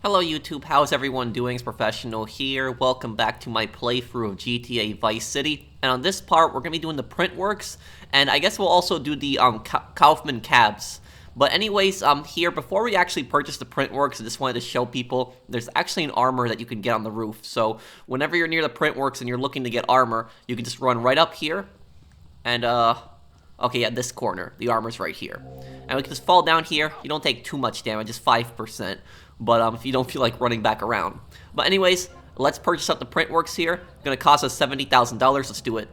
Hello YouTube, how's everyone doing? It's Professional here. Welcome back to my playthrough of GTA Vice City. And on this part, we're going to be doing the Printworks, and I guess we'll also do the Kaufman cabs. But anyways, here, before we actually purchase the Printworks, I just wanted to show people, there's actually an armor that you can get on the roof. So whenever you're near the Printworks and you're looking to get armor, you can just run right up here, and okay, yeah, this corner. The armor's right here. And we can just fall down here. You don't take too much damage, just 5%. But if you don't feel like running back around. But anyways, let's purchase up the Printworks here. It's gonna cost us $70,000. Let's do it.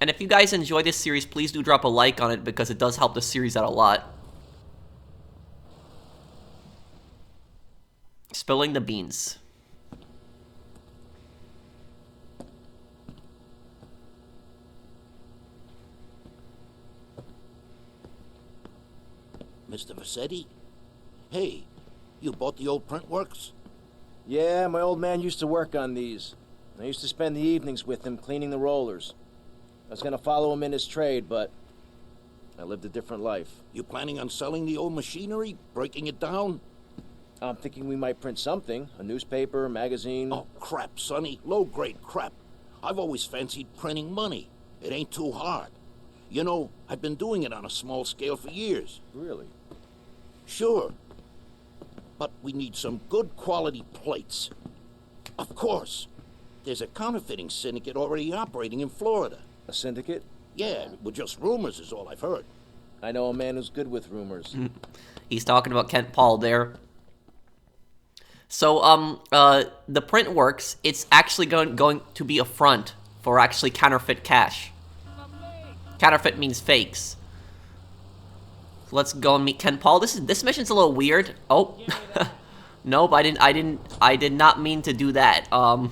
And if you guys enjoy this series, please do drop a like on it because it does help the series out a lot. Spilling the beans. Mr. Vassetti? Hey, you bought the old Printworks? Yeah, my old man used to work on these. I used to spend the evenings with him cleaning the rollers. I was gonna follow him in his trade, but I lived a different life. You planning on selling the old machinery? Breaking it down? I'm thinking we might print something. A newspaper, a magazine. Oh, crap, Sonny. Low-grade crap. I've always fancied printing money. It ain't too hard. You know, I've been doing it on a small scale for years. Really? Sure. But we need some good quality plates. Of course. There's a counterfeiting syndicate already operating in Florida. A syndicate? Yeah, well, just rumors is all I've heard. I know a man who's good with rumors. He's talking about Kent Paul there. So, the Printworks, it's actually going to be a front for actually counterfeit cash. Counterfeit means fakes. Let's go and meet Ken Paul. This mission's a little weird. Oh, nope. I did not mean to do that. Oh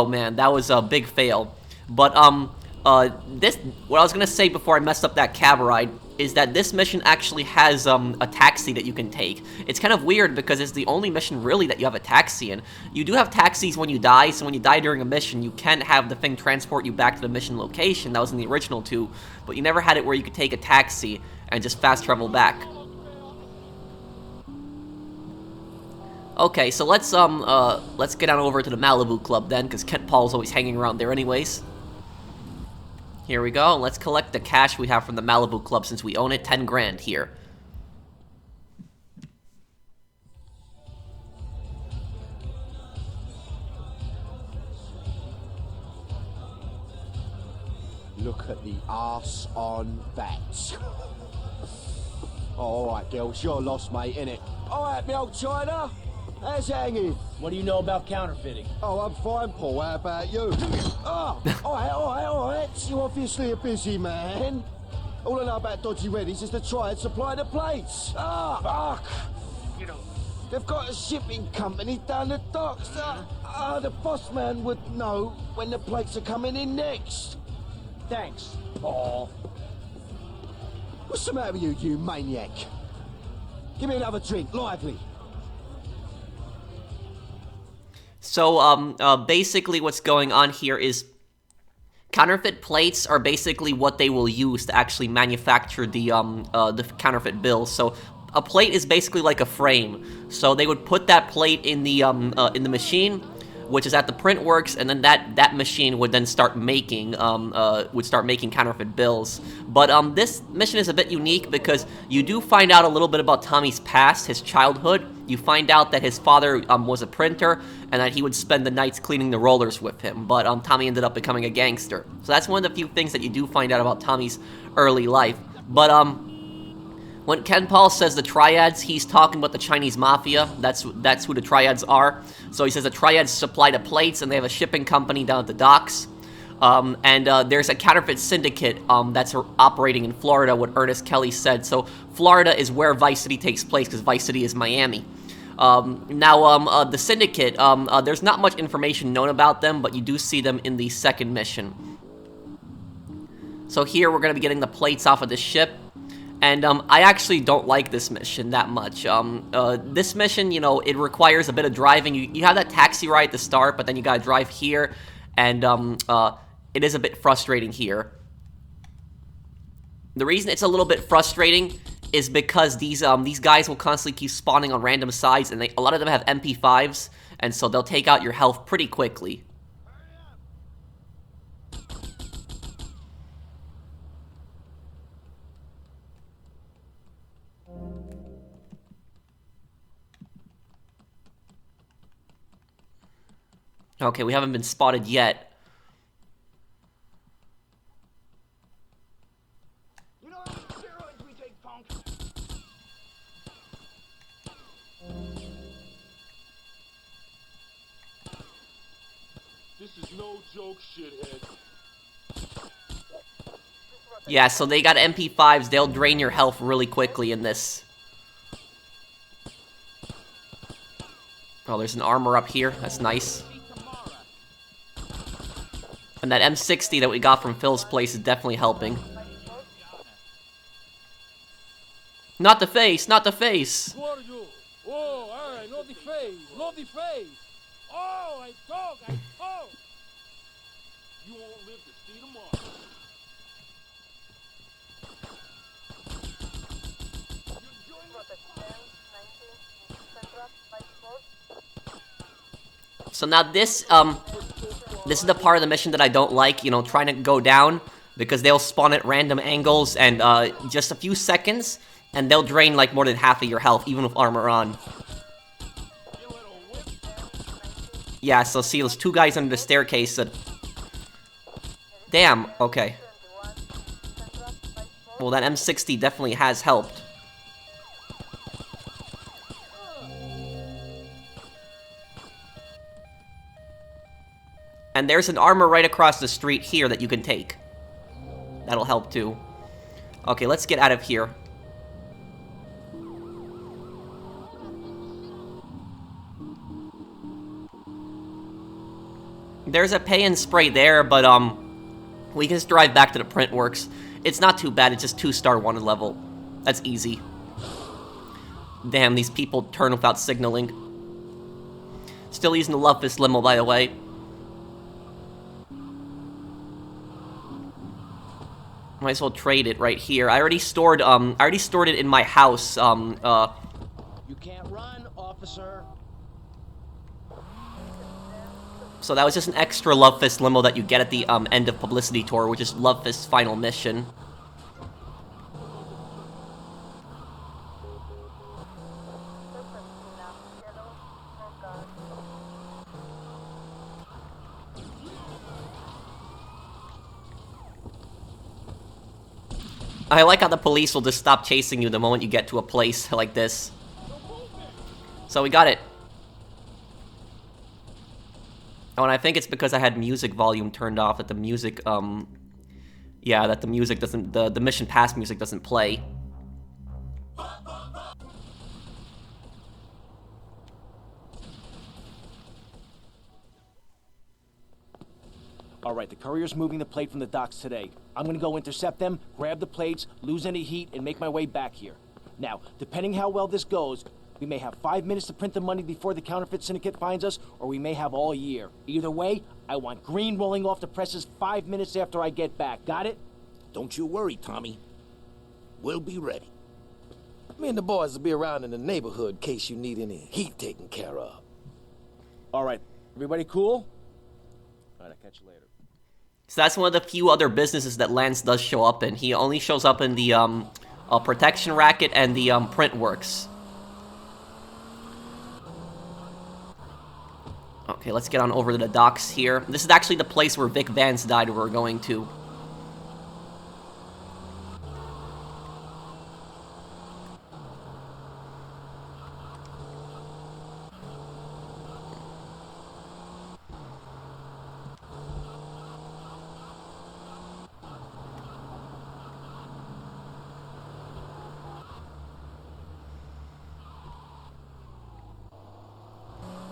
man, that was a big fail. But what I was gonna say before I messed up that cab ride is that this mission actually has a taxi that you can take. It's kind of weird because it's the only mission really that you have a taxi in. You do have taxis when you die, so when you die during a mission, you can have the thing transport you back to the mission location. That was in the original two, but you never had it where you could take a taxi and just fast travel back. Okay, so let's get on over to the Malibu Club then, because Kent Paul's always hanging around there anyways. Here we go, and let's collect the cash we have from the Malibu Club since we own it, 10 grand here. Look at the arse on that. Oh, alright, girls, you're lost, mate, innit? Alright, me old China. How's it hanging? What do you know about counterfeiting? Oh, I'm fine, Paul. How about you? Oh, alright. You're obviously a busy man. All I know about Dodgy Reddies is to try and supply the plates. Fuck. You know, they've got a shipping company down the docks. The boss man would know when the plates are coming in next. Thanks, Paul. What's the matter with you, you maniac? Give me another drink, lively. So, basically what's going on here is counterfeit plates are basically what they will use to actually manufacture the counterfeit bills. So, a plate is basically like a frame. So, they would put that plate in the machine, which is at the Printworks, and then that machine would then start making counterfeit bills. But this mission is a bit unique because you do find out a little bit about Tommy's past, his childhood. You find out that his father was a printer, and that he would spend the nights cleaning the rollers with him. But Tommy ended up becoming a gangster. So that's one of the few things that you do find out about Tommy's early life. But when Ken Paul says the triads, he's talking about the Chinese mafia. That's who the triads are. So he says the triads supply the plates, and they have a shipping company down at the docks. There's a counterfeit syndicate that's operating in Florida, what Ernest Kelly said. So Florida is where Vice City takes place, because Vice City is Miami. The syndicate, there's not much information known about them, but you do see them in the second mission. So here we're going to be getting the plates off of the ship. And I actually don't like this mission that much. This mission, you know, it requires a bit of driving. You have that taxi ride at the start, but then you gotta drive here, and it is a bit frustrating here. The reason it's a little bit frustrating is because these guys will constantly keep spawning on random sides, and a lot of them have MP5s, and so they'll take out your health pretty quickly. Okay, we haven't been spotted yet. You know how many steroids we take, punk? This is no joke, shithead. Yeah, so they got MP5s, they'll drain your health really quickly in this. Oh, there's an armor up here, that's nice. And that M60 that we got from Phil's place is definitely helping. Not the face, not the face! Who are you? Oh, alright, not the face, not the face. Oh, I talk. You won't live to see tomorrow. So now this is the part of the mission that I don't like, you know, trying to go down, because they'll spawn at random angles, and just a few seconds, and they'll drain like more than half of your health, even with armor on. Yeah, so see those two guys under the staircase that... Damn, okay. Well, that M60 definitely has helped. And there's an armor right across the street here that you can take. That'll help too. Okay, let's get out of here. There's a pay and spray there, but we can just drive back to the Printworks. It's not too bad, it's just 2-star wanted level. That's easy. Damn, these people turn without signaling. Still using the Love Fist limo, by the way. Might as well trade it right here. I already stored it in my house. You can't run, officer. So that was just an extra Love Fist limo that you get at the end of Publicity Tour, which is Love Fist's final mission. I like how the police will just stop chasing you the moment you get to a place like this. So we got it. Oh, and I think it's because I had music volume turned off that the music, yeah, that the music doesn't, the mission pass music doesn't play. Alright, the courier's moving the plate from the docks today. I'm gonna go intercept them, grab the plates, lose any heat, and make my way back here. Now, depending how well this goes, we may have 5 minutes to print the money before the Counterfeit Syndicate finds us, or we may have all year. Either way, I want green rolling off the presses 5 minutes after I get back. Got it? Don't you worry, Tommy. We'll be ready. Me and the boys will be around in the neighborhood in case you need any heat taken care of. Alright, everybody cool? Alright, I'll catch you later. So that's one of the few other businesses that Lance does show up in. He only shows up in the protection racket and the Printworks. Okay, let's get on over to the docks here. This is actually the place where Vic Vance died we're going to.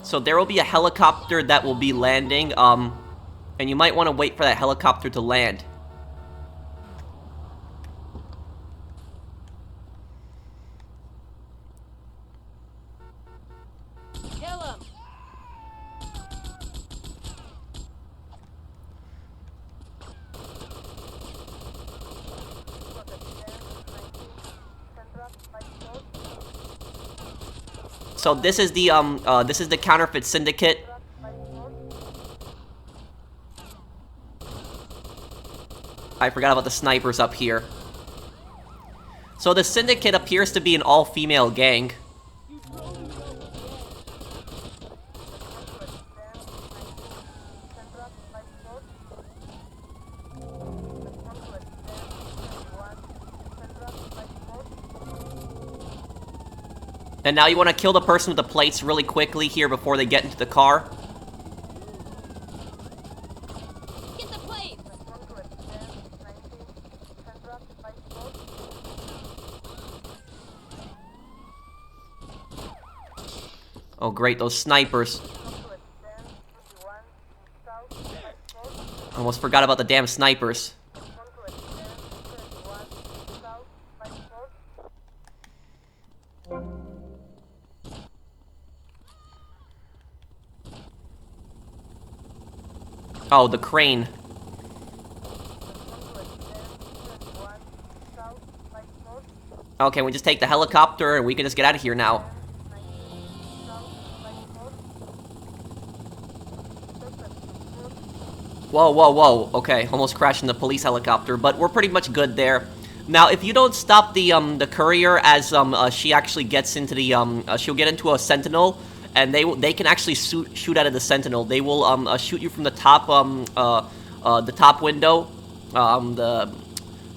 So there will be a helicopter that will be landing, and you might want to wait for that helicopter to land. Kill him! So this is the Counterfeit Syndicate. I forgot about the snipers up here. So the Syndicate appears to be an all-female gang. And now you want to kill the person with the plates really quickly here before they get into the car. Get the plate! Oh great, those snipers. Almost forgot about the damn snipers. Oh, the crane. Okay, we just take the helicopter and we can just get out of here now. Whoa, whoa, whoa. Okay, almost crashed in the police helicopter, but we're pretty much good there. Now, if you don't stop the courier as she actually gets into the she'll get into a sentinel, and they can actually shoot out of the sentinel. They will shoot you from the top window, the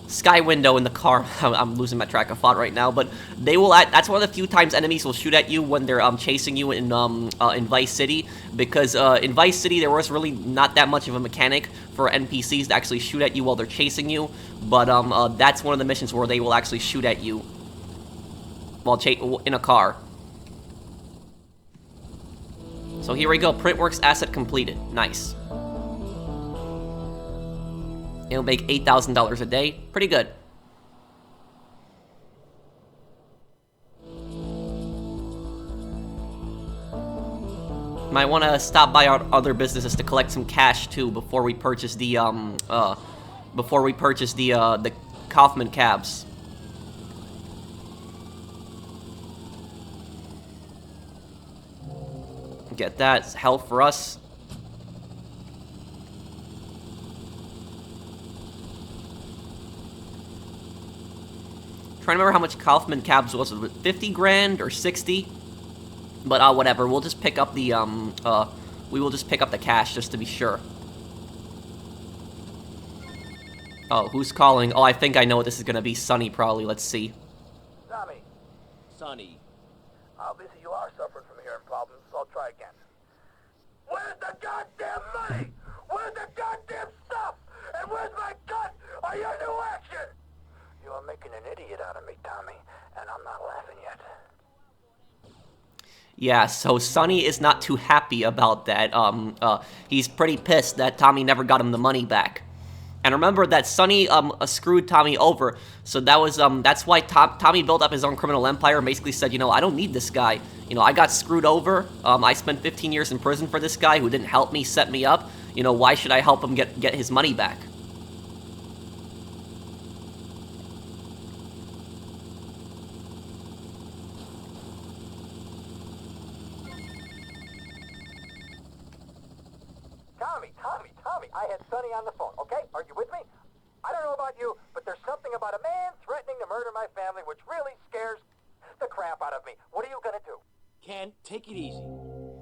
sky window in the car. I'm losing my track of thought right now, but they will. That's one of the few times enemies will shoot at you when they're chasing you in Vice City, because in Vice City there was really not that much of a mechanic for NPCs to actually shoot at you while they're chasing you. But that's one of the missions where they will actually shoot at you while in a car. So here we go. Printworks asset completed. Nice. It'll make $8,000 a day. Pretty good. Might want to stop by our other businesses to collect some cash too before we purchase the Kaufman cabs. Get that. It's health for us. Trying to remember how much Kaufman cabs was it 50 grand or 60? But whatever, we'll just pick up the we will just pick up the cash just to be sure. Oh, who's calling? Oh, I think I know what this is gonna be. Sonny, probably. Let's see. Tommy. Sonny. Obviously you are suffering from hearing problems, so I'll try again. Where's the goddamn money? Where's the goddamn stuff? And where's my cut on your new action? You are making an idiot out of me, Tommy, and I'm not laughing yet. Yeah, so Sonny is not too happy about that. He's pretty pissed that Tommy never got him the money back. And remember that Sonny screwed Tommy over, so that was that's why Tommy built up his own criminal empire and basically said, you know, I don't need this guy. You know, I got screwed over. I spent 15 years in prison for this guy who didn't help me, set me up. You know, why should I help him get his money back? Tommy, I had Sonny on the phone, okay? Are you with me? I don't know about you, but there's something about a man threatening to murder my family which really scares the crap out of me. What are you gonna do? Ken, take it easy.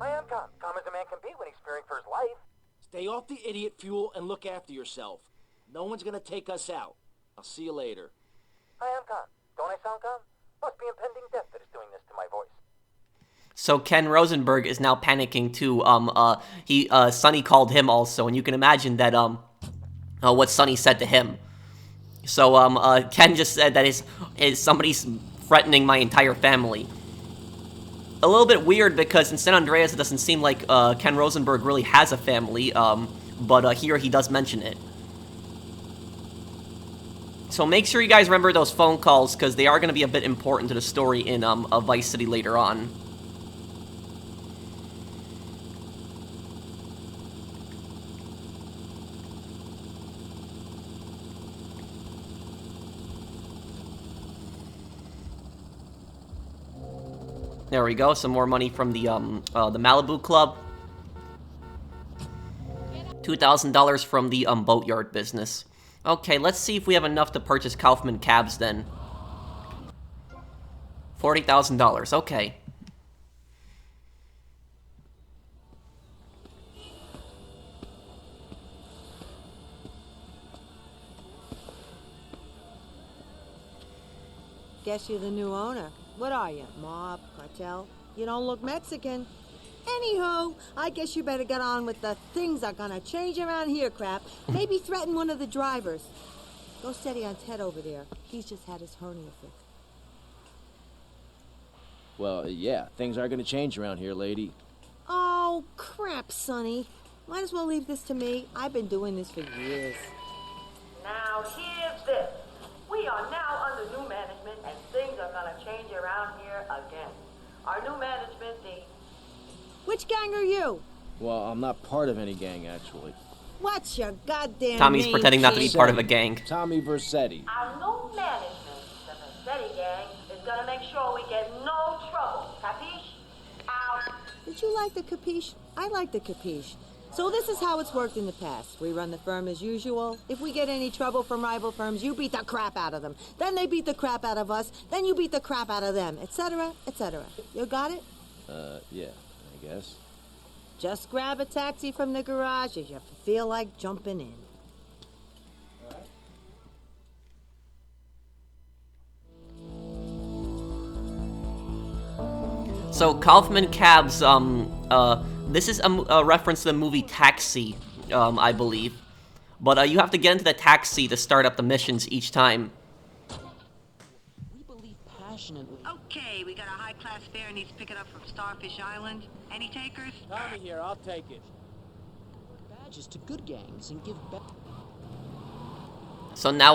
I am calm. Calm as a man can be when he's fearing for his life. Stay off the idiot fuel and look after yourself. No one's gonna take us out. I'll see you later. I am calm. Don't I sound calm? Must be impending death that is doing this to my voice. So Ken Rosenberg is now panicking too. Sonny called him also, and you can imagine that what Sonny said to him. So Ken just said that somebody's threatening my entire family. A little bit weird because in San Andreas it doesn't seem like Ken Rosenberg really has a family, but here he does mention it. So make sure you guys remember those phone calls because they are going to be a bit important to the story in Vice City later on. There we go. Some more money from the Malibu Club. $2,000 from the boatyard business. Okay, let's see if we have enough to purchase Kaufman cabs then. $40,000. Okay. Guess you're the new owner. What are you, mob, cartel? You don't look Mexican. Anywho, I guess you better get on with the things are gonna change around here crap. Maybe threaten one of the drivers. Go steady on Ted over there. He's just had his hernia fixed. Well, yeah, things are gonna change around here, lady. Oh, crap, Sonny. Might as well leave this to me. I've been doing this for years. Now, here's this. We are now under new management, and things are gonna change around here again. Our new management, Which gang are you? Well, I'm not part of any gang, actually. What's your goddamn Tommy's name, pretending not to be kid? part of a gang. Tommy Versetti. our new management, the Versetti gang, is gonna make sure we get no trouble. Capiche? Out. Did you like the capiche? I like the capiche. So this is how it's worked in the past. We run the firm as usual. If we get any trouble from rival firms, you beat the crap out of them. Then they beat the crap out of us. Then you beat the crap out of them, etc., etc. You got it? Yeah, I guess. Just grab a taxi from the garage if you feel like jumping in. So Kaufman cabs, this is a reference to the movie Taxi, I believe. But you have to get into the taxi to start up the missions each time. We believe passionately. Okay, we got a high-class fare needs picking up from Starfish Island. Any takers? Tommy here, I'll take it. Badges to good gangs and give back. So now,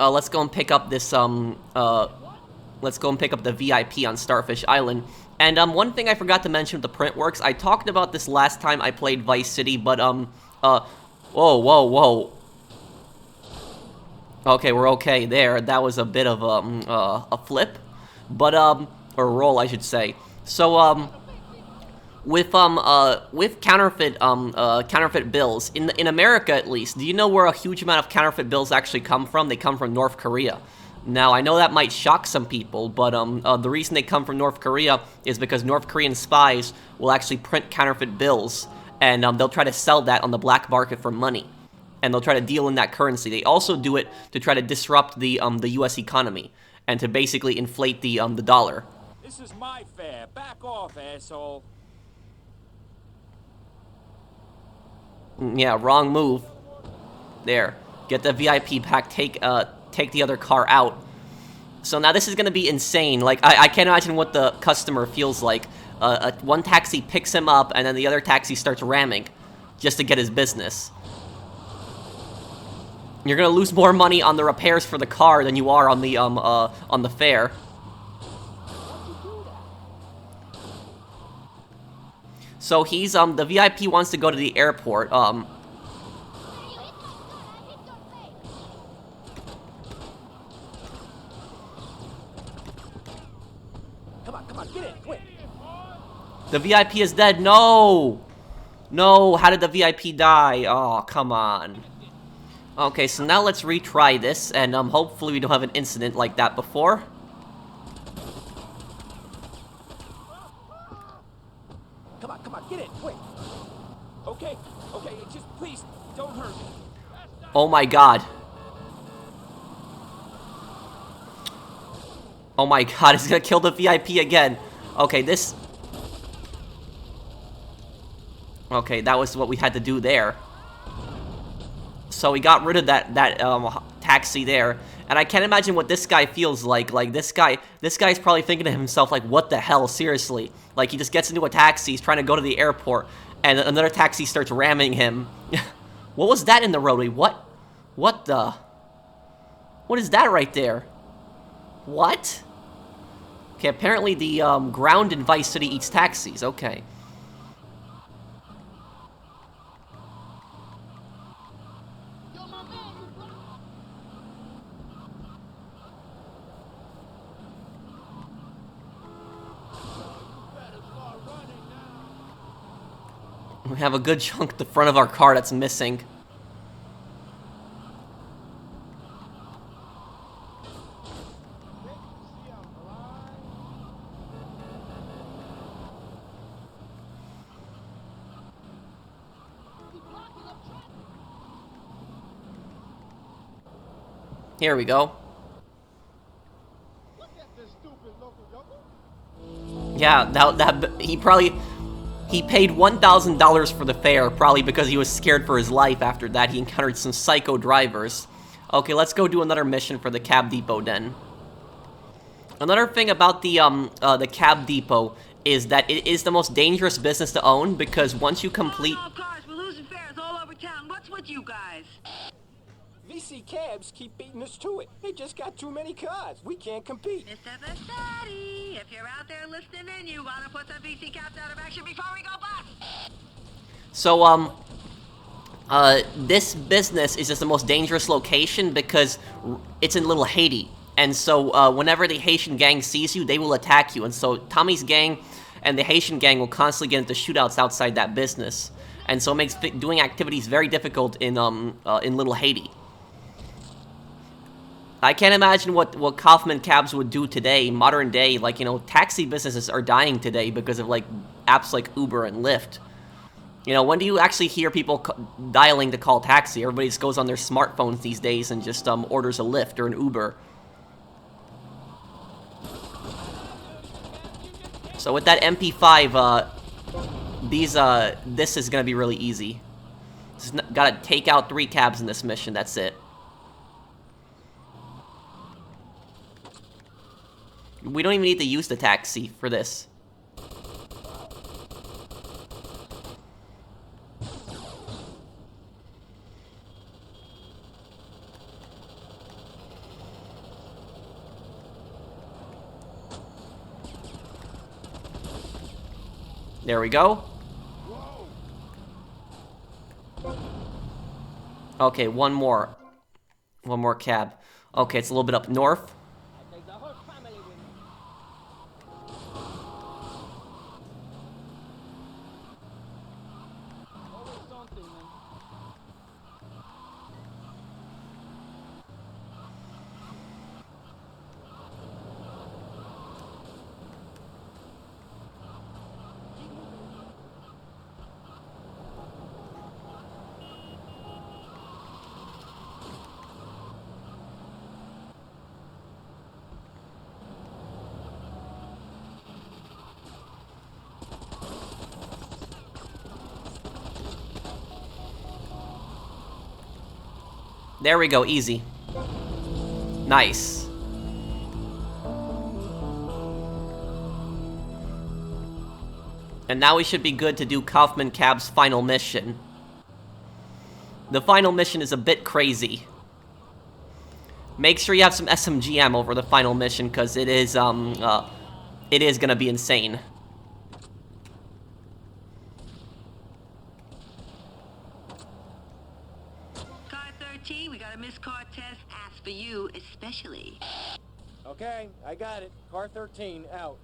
let's go and pick up this, let's go and pick up the VIP on Starfish Island. And, one thing I forgot to mention with the Printworks, I talked about this last time I played Vice City, but, whoa. Okay, we're okay there. That was a bit of, a flip. But, or roll, I should say. So, with counterfeit bills, in America at least, do you know where a huge amount of counterfeit bills actually come from? They come from North Korea. Now, I know that might shock some people, but the reason they come from North Korea is because North Korean spies will actually print counterfeit bills, and they'll try to sell that on the black market for money, and they'll try to deal in that currency. They also do it to try to disrupt the U.S. economy and to basically inflate the dollar. This is my fare. Back off, asshole. Yeah, wrong move. There, get the VIP pack. Take the other car out. So now this is gonna be insane. Like, I can't imagine what the customer feels like. One taxi picks him up, and then the other taxi starts ramming, just to get his business. You're gonna lose more money on the repairs for the car than you are on the fare. So he's the VIP wants to go to the airport. Come on, get in, quick. The VIP is dead. No! No, how did the VIP die? Oh, come on. Okay, so now let's retry this, and hopefully we don't have an incident like that before. Come on, get in, quick. Okay, just please, don't hurt me. Oh my god. Oh my god, he's gonna kill the VIP again. Okay, this... Okay, that was what we had to do there. So we got rid of that taxi there. And I can't imagine what this guy feels like. Like, this guy's probably thinking to himself, like, what the hell, seriously? Like, he just gets into a taxi, he's trying to go to the airport, and another taxi starts ramming him. What was that in the roadway? What is that right there? What? Okay, apparently the ground in Vice City eats taxis. Okay. We have a good chunk at the front of our car that's missing. Here we go. Yeah, he paid $1,000 for the fare, probably because he was scared for his life. After that, he encountered some psycho drivers. Okay, let's go do another mission for the cab depot then. Another thing about the cab depot is that it is the most dangerous business to own, because once you complete... Oh, cars, we're losing fares all over town. What's with you guys? VC cabs keep beating us to it. They just got too many cars. We can't compete. Mr. Vasari, if you're out there listening in, you want to put some VC cabs out of action before we go bust. So, this business is just the most dangerous location because it's in Little Haiti. And so, whenever the Haitian gang sees you, they will attack you. And so, Tommy's gang and the Haitian gang will constantly get into shootouts outside that business. And so it makes doing activities very difficult in Little Haiti. I can't imagine what Kaufman cabs would do today, modern day. Like, you know, taxi businesses are dying today because of, like, apps like Uber and Lyft. You know, when do you actually hear people dialing to call taxi? Everybody just goes on their smartphones these days and just orders a Lyft or an Uber. So with that MP5, this is gonna be really easy. Just gotta take out 3 cabs in this mission, that's it. We don't even need to use the taxi for this. There we go. Okay, one more. One more cab. Okay, it's a little bit up north. There we go, easy. Nice. And now we should be good to do Kaufman Cab's final mission. The final mission is a bit crazy. Make sure you have some SMG ammo for the final mission, because it is gonna be insane. We got a missed car test asked for you especially. Okay, I got it. Car 13, out.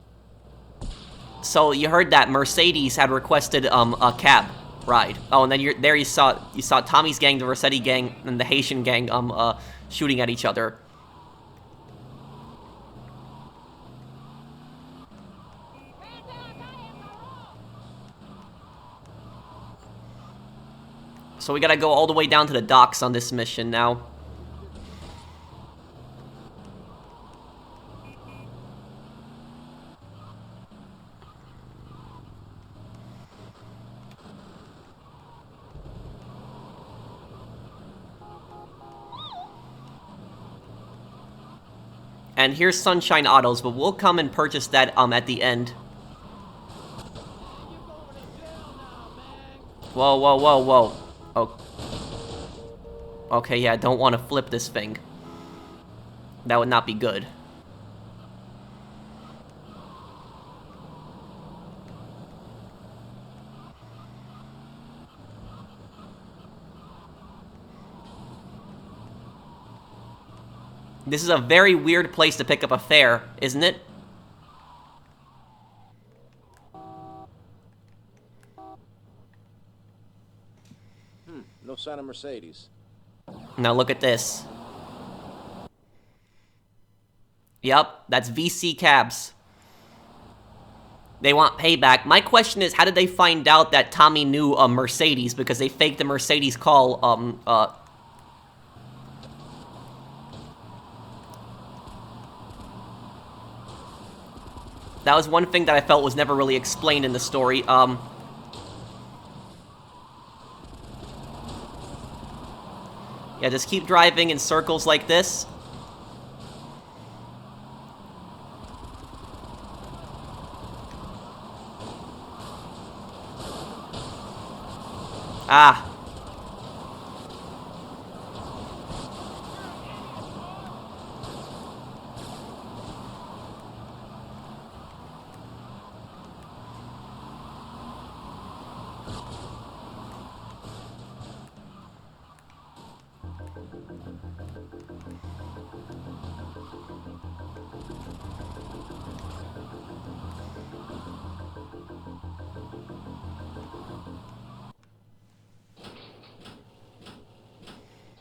So you heard that Mercedes had requested a cab ride. Oh, and then you saw Tommy's gang, the Rossetti gang, and the Haitian gang shooting at each other. So we gotta go all the way down to the docks on this mission now. And here's Sunshine Autos, but we'll come and purchase that at the end. Whoa, whoa, whoa, whoa. Oh. Okay, yeah, don't want to flip this thing. That would not be good. This is a very weird place to pick up a fare, isn't it? No sign of Mercedes. Now look at this. Yep, that's VC cabs. They want payback. My question is, how did they find out that Tommy knew a Mercedes? Because they faked the Mercedes call, That was one thing that I felt was never really explained in the story. Yeah, just keep driving in circles like this. Ah.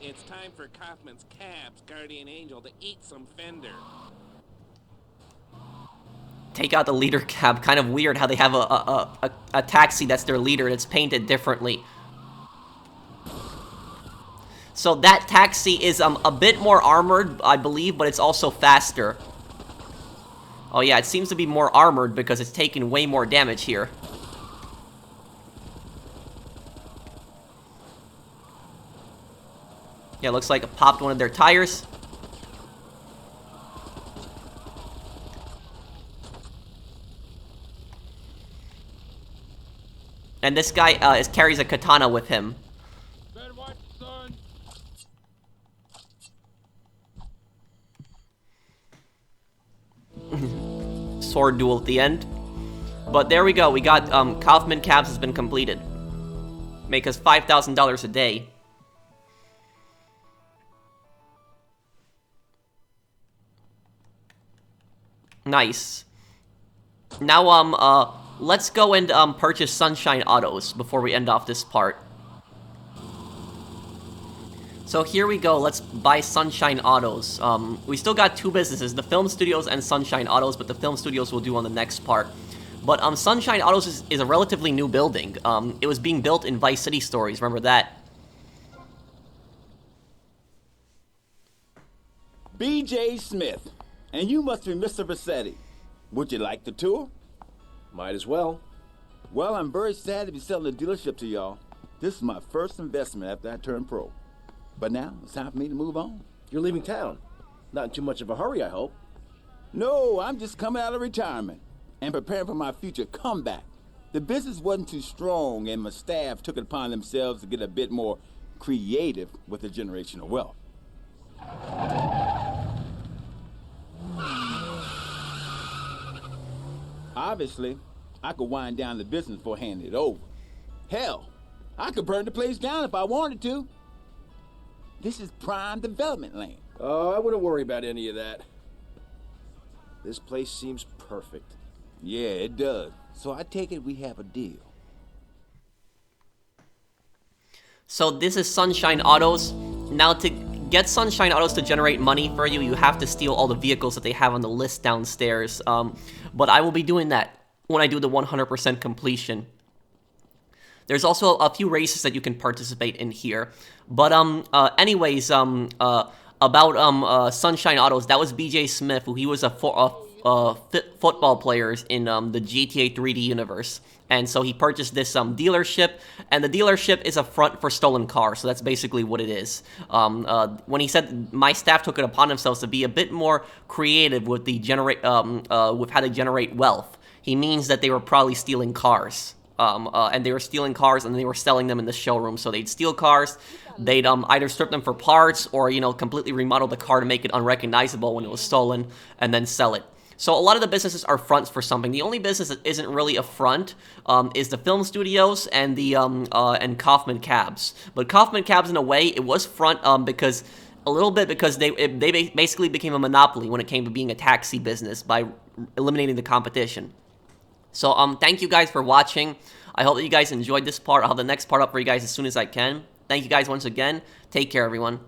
It's time for Kaufman's Cab's guardian angel to eat some fender. Take out the leader cab. Kind of weird how they have a taxi that's their leader and it's painted differently. So that taxi is a bit more armored, I believe, but it's also faster. Oh yeah, it seems to be more armored because it's taking way more damage here. Yeah, looks like it popped one of their tires. And this guy carries a katana with him. Better watch, son. Sword duel at the end. But there we go. We got Kaufman Cabs has been completed. Make us $5,000 a day. Nice. Now, let's go and purchase Sunshine Autos before we end off this part. So here we go, let's buy Sunshine Autos. We still got two businesses, the Film Studios and Sunshine Autos, but the Film Studios we'll do on the next part. But Sunshine Autos is a relatively new building. It was being built in Vice City Stories, remember that? B.J. Smith, and you must be Mr. Vassetti. Would you like the tour? Might as well. Well, I'm very sad to be selling the dealership to y'all. This is my first investment after I turned pro. But now, it's time for me to move on. You're leaving town. Not in too much of a hurry, I hope. No, I'm just coming out of retirement and preparing for my future comeback. The business wasn't too strong, and my staff took it upon themselves to get a bit more creative with the generation of wealth. Obviously, I could wind down the business before handing it over. Hell, I could burn the place down if I wanted to. This is prime development land. Oh, I wouldn't worry about any of that. This place seems perfect. Yeah, it does. So I take it we have a deal. So this is Sunshine Autos. Now to get Sunshine Autos to generate money for you, you have to steal all the vehicles that they have on the list downstairs. But I will be doing that when I do the 100% completion. There's also a few races that you can participate in here. But anyways, about Sunshine Autos, that was B.J. Smith, who he was a football player in the GTA 3D universe. And so he purchased this dealership, and the dealership is a front for stolen cars, so that's basically what it is. When he said my staff took it upon themselves to be a bit more creative with the with how to generate wealth, he means that they were probably stealing cars. And they were stealing cars and they were selling them in the showroom. So they'd steal cars, they'd either strip them for parts or, you know, completely remodel the car to make it unrecognizable when it was stolen and then sell it. So a lot of the businesses are fronts for something. The only business that isn't really a front is the Film Studios and the and Kaufman Cabs. But Kaufman Cabs, in a way, it was front because they basically became a monopoly when it came to being a taxi business by eliminating the competition. So thank you guys for watching. I hope that you guys enjoyed this part. I'll have the next part up for you guys as soon as I can. Thank you guys once again. Take care, everyone.